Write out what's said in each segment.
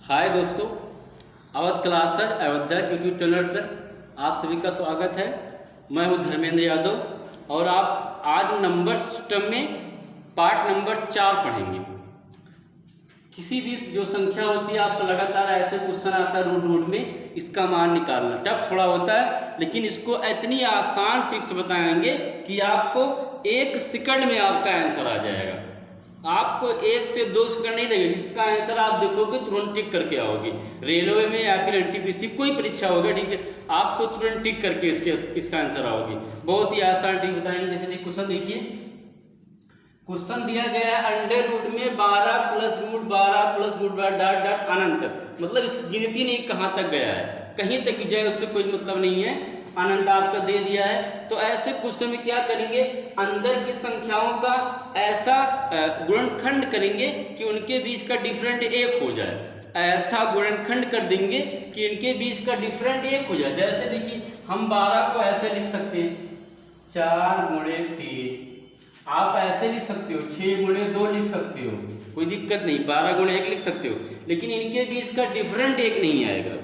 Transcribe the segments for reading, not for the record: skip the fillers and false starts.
हाय दोस्तों, अवध क्लासेस अयोध्या के YouTube channel पर आप सभी का स्वागत है। मैं हूं धर्मेंद्र यादव और आप आज नंबर सिस्टम में पार्ट नंबर 4 पढ़ेंगे। किसी भी जो संख्या होती है आपका लगातार ऐसे क्वेश्चन आता है रूट में इसका मान निकालना। टफ थोड़ा होता है लेकिन इसको इतनी आसान ट्रिक्स बताएंगे कि आपको 1 सेकंड में आपका आंसर आ जाएगा। आपको 1 से 2 सेकंड नहीं लगेगा, इसका आंसर आप देखोगे तुरंत टिक करके आओगे। रेलवे में या फिर एनटीपीसी कोई परीक्षा होगा, ठीक है, आपको तुरंत टिक करके इसका आंसर आओगे। बहुत ही आसान ट्रिक बताएंगे। जैसे क्वेश्चन देखिए, क्वेश्चन दिया गया है अंडर रूट में 12 plus root 12 plus root dot dot अनंत तक, मतलब इस गिनती नहीं कहाँ तक गया है, कहीं तक जाए उससे कोई मतलब नहीं है, अनंत आपका दे दिया है। तो ऐसे क्वेश्चन में क्या करेंगे, अंदर की संख्याओं का ऐसा गुणनखंड करेंगे कि उनके बीच का डिफरेंट 1 हो जाए। ऐसा गुणनखंड कर देंगे कि इनके बीच का डिफरेंट 1 हो जाए। जैसे देखिए हम 12 को ऐसे लिख सकते हैं 4 गुणे 3, आप ऐसे लिख सकते हो 6 गुणे 2 लिख सकते हो, कोई दिक्कत नहीं, 12 गुणे 1 लिख सकते हो, लेकिन इनके बीच का डिफरेंट 1 नहीं आएगा।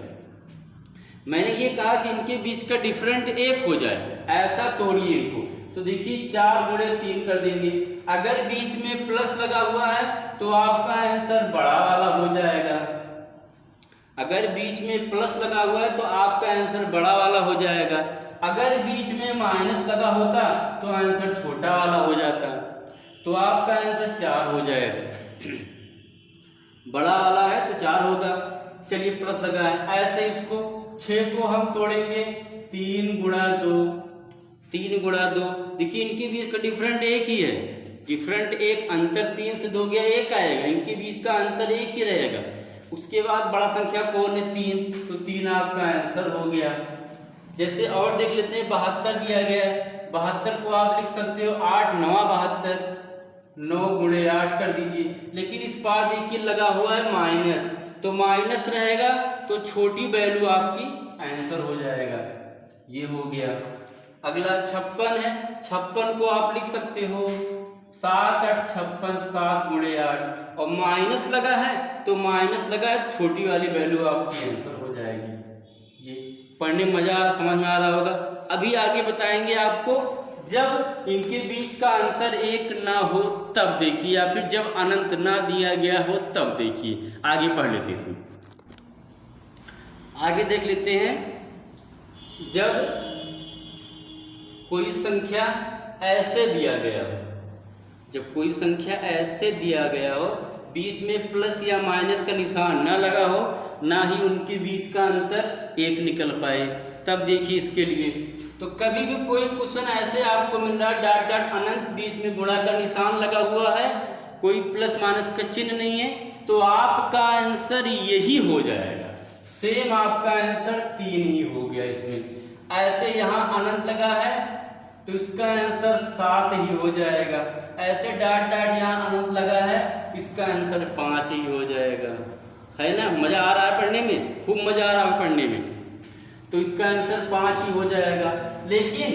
मैंने ये कहा कि इनके बीच का डिफरेंट 1 हो जाए, ऐसा तोड़िए इनको। तो देखिए 4 गुणे 3 कर देंगे। अगर बीच में प्लस लगा हुआ है तो आपका आंसर बड़ा वाला हो जाएगा। अगर बीच में प्लस लगा हुआ है तो आपका आंसर बड़ा वाला हो जाएगा। अगर बीच में माइनस लगा होता तो आंसर छोटा वाला हो जाता, तो आपका आंसर 4 हो जाएगा। बड़ा वाला है तो 4 होगा। चलिए प्लस लगा है, ऐसे इसको 6 को हम तोड़ेंगे 3 गुणा 2, 3 गुणा 2। देखिए इनके बीच का डिफरेंट 1 ही है, डिफरेंट 1, अंतर 3 से 2 गया 1 आएगा, इनके बीच का अंतर 1 ही रहेगा। उसके बाद बड़ा संख्या कौन है 3, तो 3 आपका आंसर हो गया। जैसे और देख लेते हैं 72 दिया गया है, 72 को आप लिख सकते हो 8 9 72, 9 गुणे 8 कर दीजिए। लेकिन इस पार देखिए लगा हुआ है माइनस, तो माइनस रहेगा तो छोटी वैल्यू आपकी आंसर हो जाएगा। ये हो गया। अगला 56 है, 56 को आप लिख सकते हो 7 8 56, 7 गुणे 8, और माइनस लगा है तो माइनस लगा है तो छोटी वाली वैल्यू आपकी आंसर हो जाएगी। ये पढ़ने में मजा आ रहा, समझ में आ रहा होगा। अभी आगे बताएंगे आपको जब इनके बीच का अंतर 1 ना हो तब देखिए, या फिर जब अनंत ना दिया गया हो तब देखिए। आगे पढ़ लेते हैं, इसमें आगे देख लेते हैं। जब कोई संख्या ऐसे दिया गया हो, जब कोई संख्या ऐसे दिया गया हो, बीच में प्लस या माइनस का निशान ना लगा हो, ना ही उनके बीच का अंतर 1 निकल पाए, तब देखिए इसके लिए। तो कभी भी कोई क्वेश्चन ऐसे आपको मिल रहा है डॉट डॉट अनंत, बीच में गुणा का निशान लगा हुआ है, कोई प्लस माइनस का चिन्ह नहीं है, तो आपका आंसर यही हो जाएगा। सेम आपका आंसर 3 ही हो गया इसमें। ऐसे यहाँ अनंत लगा है तो इसका आंसर 7 ही हो जाएगा। ऐसे डॉट डॉट यहाँ अनंत लगा है, इसका आंसर 5 ही हो जाएगा। है ना, मजा आ रहा है पढ़ने में, खूब मजा आ रहा है पढ़ने में। तो इसका आंसर 5 ही हो जाएगा। लेकिन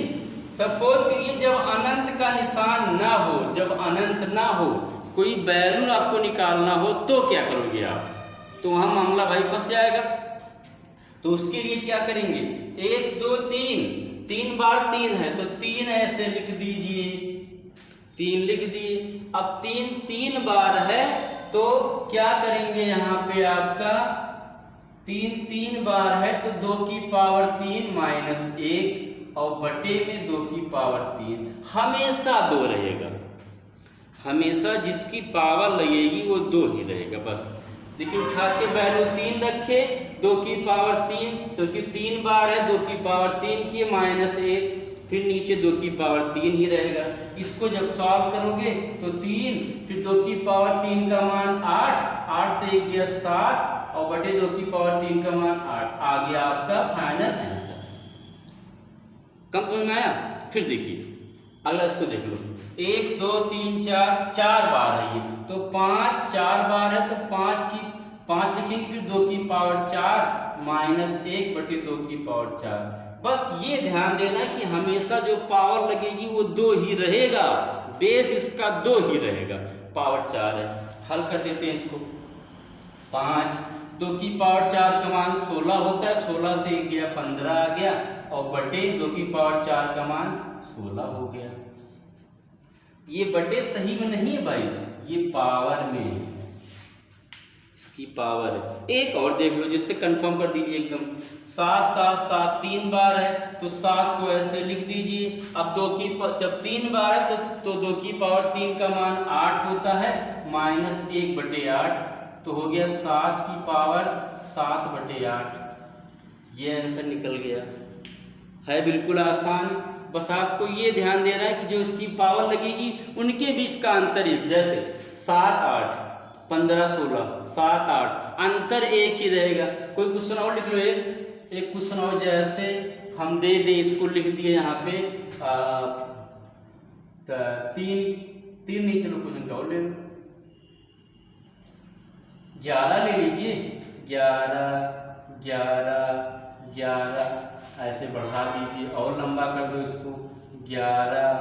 सपोज करिए जब अनंत का निशान ना हो, जब अनंत ना हो, कोई वैल्यू आपको निकालना हो तो क्या करोगे आप, तो वहां मामला भाई फंस जाएगा। तो उसके लिए क्या करेंगे, 1 2 3, 3 बार 3 है तो 3 ऐसे लिख दीजिए, 3 लिख दिए। अब 3 3 बार है तो क्या करेंगे, यहाँ पे आपका 3 3 बार है तो 2 की पावर 3 माइनस 1 और बटे में 2 की पावर 3, हमेशा 2 रहेगा। हमेशा जिसकी पावर लगेगी वो 2 ही रहेगा बस। देखिए उठा के वैल्यू 3 रखे, 2 की पावर 3, क्योंकि 3 बार है 2 की पावर 3 की माइनस 1, फिर नीचे 2 की पावर 3 ही रहेगा। इसको जब सॉल्व करोगे तो 3, फिर 2 की पावर 3 का मान 8, 8 से 1 गया 7 और बटे 2 की पावर 3 का मान 8, आ गया आपका फाइनल आंसर। कम समझ में आया। फिर देखिए अगला, इसको देख लो, 1 2 3 4, 4 बार है ये, तो 5 4 बार है तो 5 लिखेंगे, फिर 2 की पावर 4 माइनस 1 बटे 2 की पावर 4। बस ये ध्यान देना कि हमेशा जो पावर लगेगी वो 2 ही रहेगा, बेस इसका 2 ही रहेगा, पावर 4 है। हल कर देते हैं इसको। 5, 2 की पावर 4 का मान 16 होता है, 16 से 1 गया 15 आ गया, और बटे 2 की पावर 4 का मान 16 हो गया। ये बटे सही में नहीं है भाई, ये पावर में है, इसकी पावर है। एक और देख लो जिससे कंफर्म कर दीजिए एकदम। 7 7 7 3 बार है तो 7 को ऐसे लिख दीजिए। अब जब 3 बार है तो 2 की पावर 3 का मान 8 होता है, माइनस 1 बटे 8, तो हो गया 7 की पावर 7 बटे 8। ये आंसर निकल गया। है बिल्कुल आसान, बस आपको ये ध्यान देना है कि जो इसकी पावर लगेगी उनके बीच का अंतर ही, जैसे 7 8 15 16 7 8 अंतर एक ही रहेगा। कोई क्वेश्चन और लिख लो, एक क्वेश्चन और, जैसे हम दे दें इसको, लिख दिए यहाँ पे 3 नहीं, चलो क्वेश्चन क्या और ले लो, 11 ले लीजिए, 11 11 11 ऐसे बढ़ा दीजिए और लंबा कर दो इसको, 11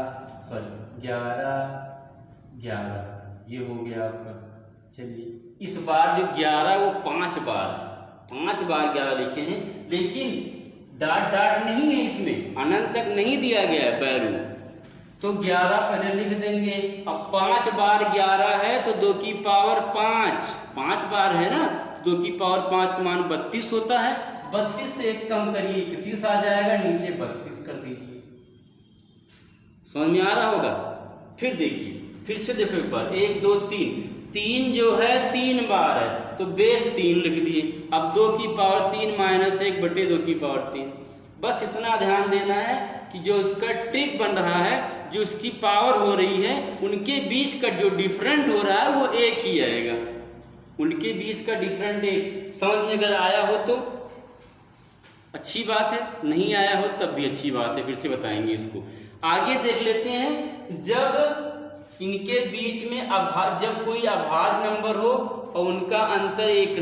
ये हो गया आपका। चलिए इस बार जो 11 वो 5 बार है, 5 बार 11 लिखे हैं, लेकिन डाट नहीं है इसमें, अनंत तक नहीं दिया गया है वैल्यू, तो 11 पहले लिख देंगे। अब 5 बार 11 है तो 2 की पावर 5 बार है ना, 2 की पावर 5 का मान 32 होता है, 32 से 1 कम करिए 31 आ जाएगा, नीचे 32 कर दीजिए। समझ में आ रहा होगा? फिर देखिए, फिर से देखो एक बार, 1 2 3 जो है 3 बार है तो बेस 3 लिख दिए। अब 2 की पावर 3 माइनस 1 बटे 2 की पावर 3। बस इतना ध्यान देना है कि जो इसका ट्रिक बन रहा है, जो इसकी पावर हो रही है, उनके बीच का जो डिफरेंट हो रहा है वो एक ही आएगा, उनके बीच का डिफरेंट एक। समझ में अगर आया हो तो अच्छी बात है, नहीं आया हो तब भी अच्छी बात है, फिर से बताएंगे इसको। आगे देख लेते हैं, जब इनके बीच में जब कोई अभाज्य नंबर हो और उनका अंतर एक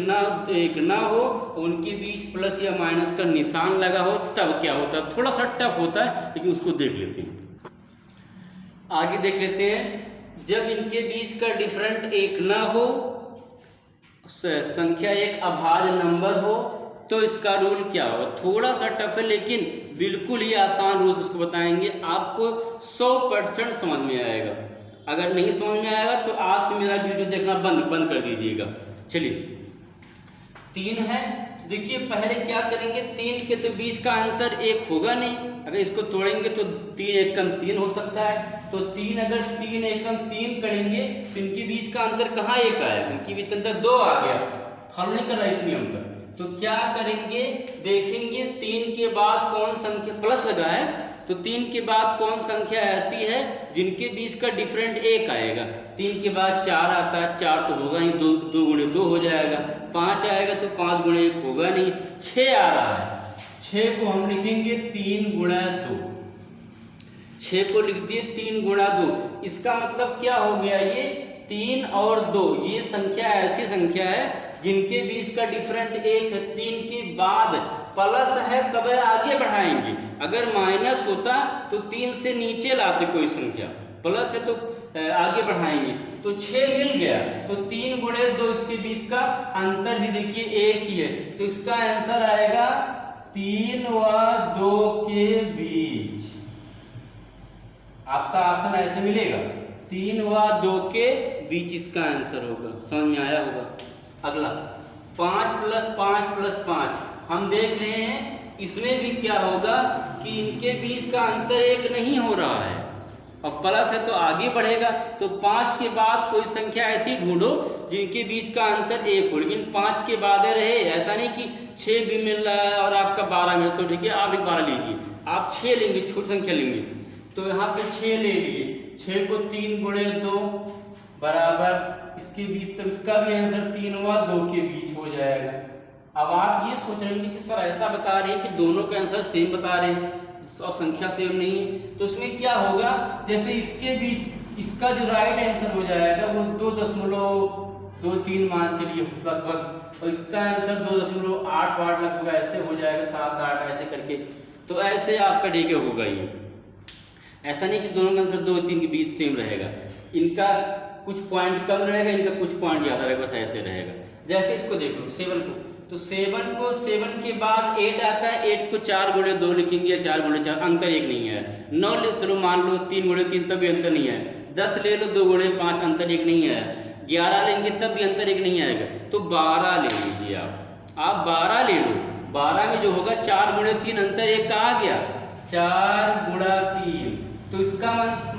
ना हो, उनके बीच प्लस या माइनस का निशान लगा हो, तब क्या होता है। थोड़ा सा टफ होता है लेकिन उसको देख लेते हैं। आगे देख लेते हैं, जब इनके बीच का डिफरेंट एक ना हो, संख्या एक अभाज्य नंबर हो, तो इसका रूल क्या होगा। थोड़ा सा टफ है लेकिन बिल्कुल ही आसान रूल्स उसको बताएंगे, आपको 100% समझ में आएगा। अगर नहीं समझ में आएगा तो आज से मेरा वीडियो देखना बंद कर दीजिएगा। चलिए 3 है, देखिए पहले क्या करेंगे, 3 के तो बीच का अंतर 1 होगा नहीं, अगर इसको तोड़ेंगे तो 3 एकम 3 हो सकता है, तो 3 अगर 3 एकम 3 करेंगे तो इनके बीच का अंतर कहाँ 1 आया, इनके बीच का अंतर 2 आ गया, फॉलो नहीं कर रहा इस नियम पर। तो क्या करेंगे, देखेंगे 3 के बाद कौन संख्या प्लस लगा है, तो 3 के बाद कौन संख्या ऐसी है जिनके बीच का डिफरेंट 1 आएगा। 3 के बाद 4 आता है, 4 तो होगा नहीं, 2 गुणे 2 हो जाएगा, 5 आएगा तो 5 गुणे 1 होगा नहीं, 6 आ रहा है, 6 को हम लिखेंगे 3 गुणा 2, 6 को लिख दिए 3 गुणा 2। इसका मतलब क्या हो गया, ये 3 और 2 ये संख्या ऐसी संख्या है जिनके बीच का डिफरेंट 1 है। 3 के बाद प्लस है तब आगे बढ़ाएंगे, अगर माइनस होता तो 3 से नीचे लाते कोई संख्या, प्लस है तो आगे बढ़ाएंगे, तो 6 मिल गया, तो 3 गुणे 2 इसके बीच का अंतर भी देखिए 1 ही है, तो इसका आंसर आएगा 3 व 2 के बीच। आपका ऑप्शन ऐसे मिलेगा, 3 व 2 के बीच इसका आंसर होगा। समझ में आया होगा। अगला 5 + 5 + 5 हम देख रहे हैं, इसमें भी क्या होगा कि इनके बीच का अंतर 1 नहीं हो रहा है, और प्लस है तो आगे बढ़ेगा, तो 5 के बाद कोई संख्या ऐसी ढूंढो जिनके बीच का अंतर 1 हो, लेकिन 5 के बाद रहे, ऐसा नहीं कि 6 भी मिल रहा है और आपका 12 मिल, तो ठीक है आप 12 लीजिए, आप 6 लेंगे, छोटी संख्या लेंगे, तो यहाँ पे 6 ले लिए, 6 को 3 गुणे 2 बराबर इसके बीच, तो इसका भी आंसर 3 व 2 के बीच हो जाएगा। अब आप ये सोच रहे हैं कि सर ऐसा बता रहे हैं कि दोनों का आंसर सेम बता रहे हैं और संख्या सेम नहीं है, तो इसमें क्या होगा, जैसे इसके बीच इसका जो राइट आंसर हो जाएगा वो 2.23 मान चलिए लगभग, और इसका आंसर 2.88 लगभग ऐसे हो जाएगा, 7 8 ऐसे करके, तो ऐसे आपका ठीक होगा। ये ऐसा नहीं कि दोनों का आंसर 2 3 के बीच सेम रहेगा, इनका कुछ पॉइंट कम रहेगा, इनका कुछ पॉइंट ज़्यादा रहेगा, बस ऐसे रहेगा। जैसे इसको देख लो 7 को, तो 7 के बाद 8 आता है, 8 को 4 गुणे 2 लिखेंगे या 4 गुणे 4, अंतर एक नहीं है। 9 ले चलो मान लो 3 गुणे 3 तब भी अंतर नहीं है। 10 ले लो 2 गुणे 5, अंतर एक नहीं है। 11 लेंगे तब भी अंतर एक नहीं आएगा। तो 12 ले लीजिए आप 12 ले लो। 12 में जो होगा 4 गुणे 3, अंतर एक का आ गया 4 गुणा 3। तो इसका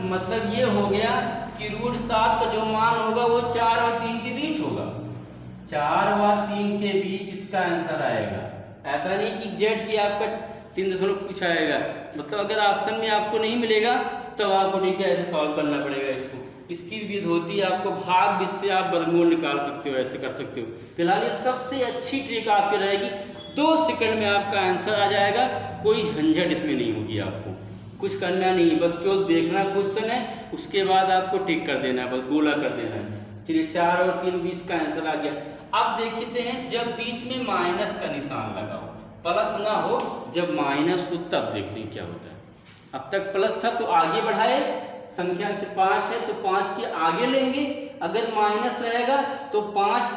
मतलब ये हो गया कि √7 का जो मान होगा वो 4 और 3 के बीच होगा। 4 व 3 के बीच इसका आंसर आएगा। ऐसा नहीं कि जेड की आपका 3 दशमलव कुछ आएगा। मतलब अगर ऑप्शन में आपको नहीं मिलेगा तो आपको ठीक है ऐसे सॉल्व करना पड़ेगा इसको। इसकी विधि होती है, आपको भाग से आप वर्गमूल निकाल सकते हो, ऐसे कर सकते हो। फिलहाल ये सबसे अच्छी ट्रिक आपकी रहेगी, 2 सेकंड में आपका आंसर आ जाएगा। कोई झंझट इसमें नहीं होगी, आपको कुछ करना नहीं, बस केवल देखना क्वेश्चन है, उसके बाद आपको टिक कर देना है, बस गोला कर देना है। चलिए 4 और 3 20 का आंसर आ गया। अब देखते हैं जब बीच में माइनस का निशान लगा हो, प्लस ना हो, जब माइनस हो तब देखते हैं क्या होता है। अब तक प्लस था तो आगे बढ़ाए, संख्या से 5 है तो 5 के आगे लेंगे, अगर माइनस रहेगा तो 5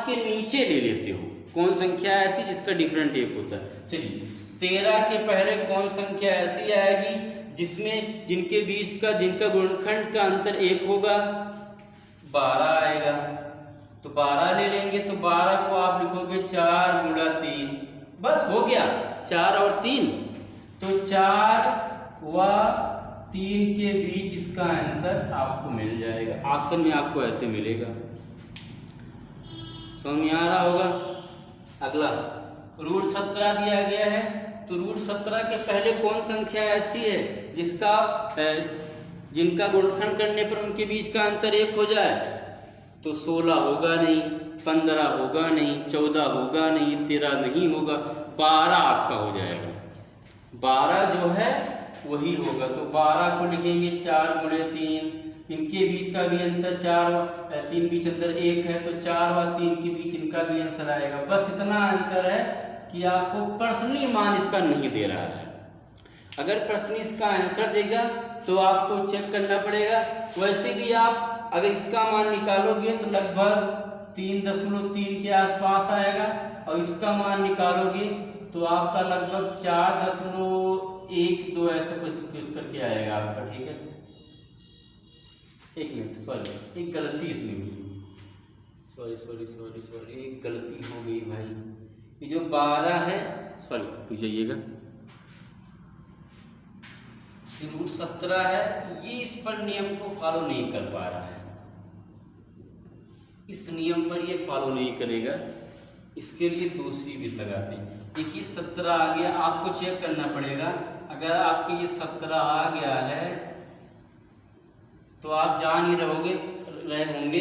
के नीचे ले लेते हो। कौन संख्या ऐसी जिसका डिफरेंट एक होता है। चलिए 13 के पहले कौन संख्या ऐसी आएगी जिसमें जिनका गुणनखंड का अंतर 1 होगा, 12 आएगा। तो 12 ले लेंगे, तो 12 को आप लिखोगे 4 गुणा 3, बस हो गया 4 और 3, तो 4 व 3 के बीच इसका आंसर आपको मिल जाएगा। ऑप्शन में आपको ऐसे मिलेगा, समझ में आ रहा होगा। अगला √17 दिया गया है, तो √17 के पहले कौन संख्या ऐसी है जिनका गुणनखंड करने पर उनके बीच का अंतर 1 हो जाए। तो 16 होगा नहीं, 15 होगा नहीं, 14 होगा नहीं, 13 नहीं होगा, 12 आपका हो जाएगा। 12 जो है वही होगा। तो 12 को लिखेंगे 4 गुणे 3, इनके बीच का भी अंतर 4 व 3 बीच अंतर 1 है, तो 4 व 3 के बीच इनका भी आंसर आएगा। बस इतना अंतर है कि आपको प्रश्नीय मान इसका नहीं दे रहा है। अगर प्रश्न इसका आंसर देगा तो आपको चेक करना पड़ेगा। वैसे भी आप अगर इसका मान निकालोगे तो लगभग 3.3 के आसपास आएगा, और इसका मान निकालोगे तो आपका लगभग 4.12 ऐसा कुछ करके आएगा आपका। ठीक है, एक मिनट, सॉरी, एक गलती इसमें हुई, सॉरी, एक गलती हो गई भाई। ये जो 12 है, सॉरी पूछ जाइएगा, √17 है, ये इस पर नियम को फॉलो नहीं कर पा रहा है। इस नियम पर ये फॉलो नहीं करेगा, इसके लिए दूसरी विधि लगाते हैं। देखिए 17 आ गया, आपको चेक करना पड़ेगा। अगर आपके ये 17 आ गया है तो आप जान ही रहे होंगे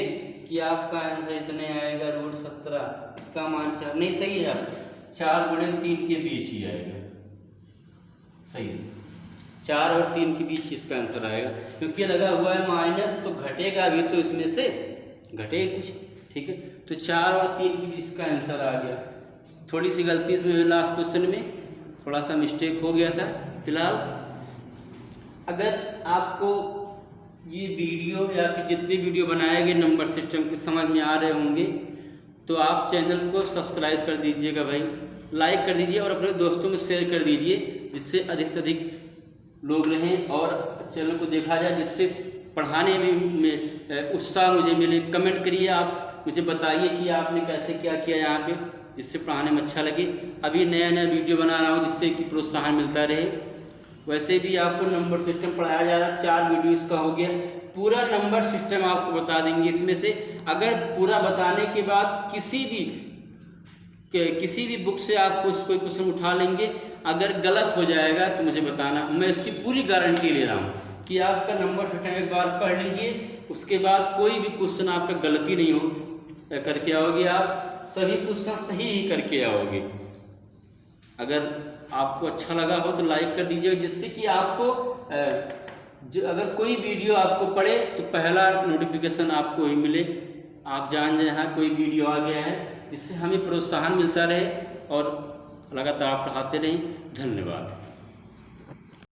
कि आपका आंसर इतने आएगा √17। इसका मान 4 नहीं, सही है, आपका 4 गुणे 3 के बीच ही आएगा। सही है, 4 और 3 के बीच इसका आंसर आएगा, क्योंकि लगा हुआ है माइनस, तो घटेगा भी, तो इसमें से घटेगा कुछ। ठीक है, तो 4 और 3 के बीच इसका आंसर आ गया। थोड़ी सी गलती इसमें लास्ट क्वेश्चन में थोड़ा सा मिस्टेक हो गया था। फिलहाल अगर आपको ये वीडियो या फिर जितने वीडियो बनाए गए नंबर सिस्टम के समझ में आ रहे होंगे तो आप चैनल को सब्सक्राइब कर दीजिएगा भाई, लाइक कर दीजिए और अपने दोस्तों में शेयर कर दीजिए, जिससे अधिक से अधिक लोग रहें और चैनल को देखा जाए, जिससे पढ़ाने में उत्साह मुझे मिले। कमेंट करिए, आप मुझे बताइए कि आपने कैसे क्या किया यहाँ पे, जिससे पढ़ाने में अच्छा लगे। अभी नया वीडियो बना रहा हूँ जिससे कि प्रोत्साहन मिलता रहे। वैसे भी आपको नंबर सिस्टम पढ़ाया जा रहा है, 4 वीडियो इसका हो गया। पूरा नंबर सिस्टम आपको बता देंगे इसमें से। अगर पूरा बताने के बाद किसी भी बुक से आप कोई क्वेश्चन उठा लेंगे, अगर गलत हो जाएगा तो मुझे बताना, मैं इसकी पूरी गारंटी ले रहा हूँ कि आपका नंबर सिस्टम एक बार पढ़ लीजिए, उसके बाद कोई भी क्वेश्चन आपका गलती नहीं हो करके आओगे, आप सभी क्वेश्चन सही ही करके आओगे। अगर आपको अच्छा लगा हो तो लाइक कर दीजिएगा, जिससे कि आपको अगर कोई वीडियो आपको पड़े तो पहला नोटिफिकेशन आपको ही मिले, आप जान जाए हाँ कोई वीडियो आ गया है, जिससे हमें प्रोत्साहन मिलता रहे और लगातार आप पढ़ाते रहें। धन्यवाद।